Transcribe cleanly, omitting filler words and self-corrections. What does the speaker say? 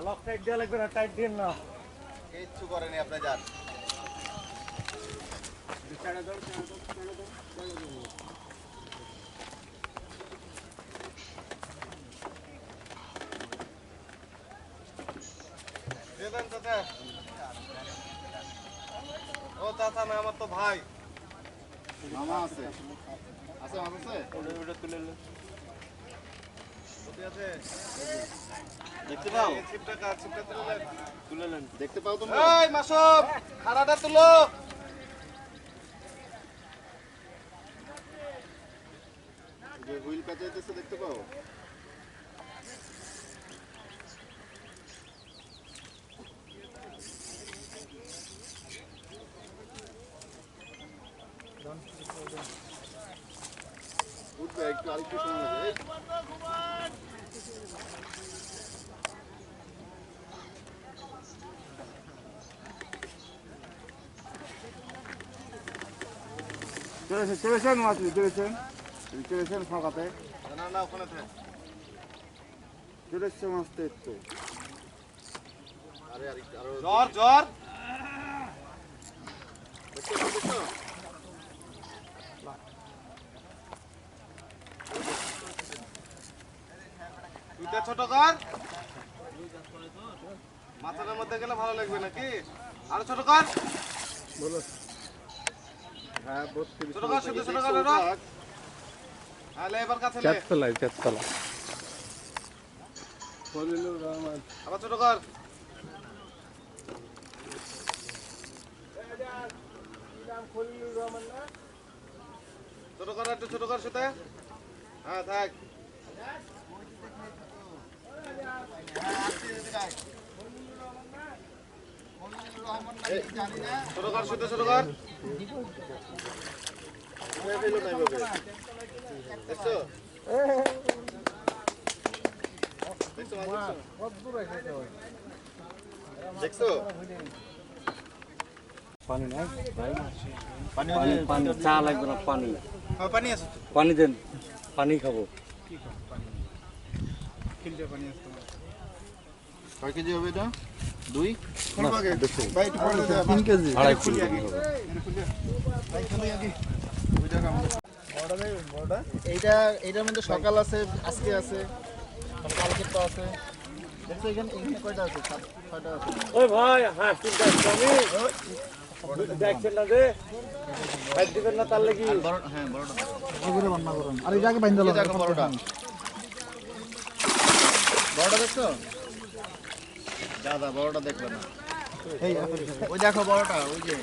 Lock tight দেওয়া লাগবে না, টাইট দিন না। কিচ্ছু করেনি আপনি যান। ও চাচা না, আমার তো ভাই মামা আছে। আছে মামা আছে, ওটা তুলে নে। কোথায় আছে দেখতে পাও? ছিপটা কার? ছিপটা তুলে নেন। দেখতে পাও তোমরা? এই মাসুম, খাড়াটা তুলো। যে হুইল পেঁচাইতেছে দেখতে পাও? উঠবে একটু, আরেকটু সময় লাগবে। চলেছেন মাছ চলেছেন ফাঁকাতে না না, ওখানে থাক। চলেছে মাছটা একটু। আরে আরেকটু, আরো জ্বর জ্বর। দেখছো দেখছো? দুইটা ছোট কর। মাথার মধ্যে গেলে ভালো লাগবে নাকি? আরো ছোট কর। বলো। হ্যাঁ, ছোট কর, শুধু ছোট কর। তাহলে এবার কাছে নে। চারতলা খলিলুর রহমান। আবার ছোট কর। খলিলুর রহমান না? ছোট কর, একটু ছোট কর সেটা। হ্যাঁ থাক। ছোট কর, শুধু ছোট কর। দেখছো? দেখছো? পানি নাই ভাই, পানি পানি চা লাগবে না, পানি পানি আছে। পানি দেন, পানি খাবো। কয় কেজি হবে এটা? 2 3 কেজি 2.5 কেজি এইটা, এইটার মধ্যে সকাল আছে, আজকে আছে, কালকে তো আছে। দেখছো এখানে কয়টা আছে? 6টা আছে। ওই ভাই, হ্যাঁ চিন্তা আমি দেখছেন না যে ভাই দিবেন না, তার লাগি হ্যাঁ বড়টা ওগুলো রান্না করুন। আর এই জায়গা বাইন্দা এই দেখো বড়টা। বড়টা দেখছো? দাদা বড়টা দেখবে না। এই ওই দেখো বড়টা, ওই যে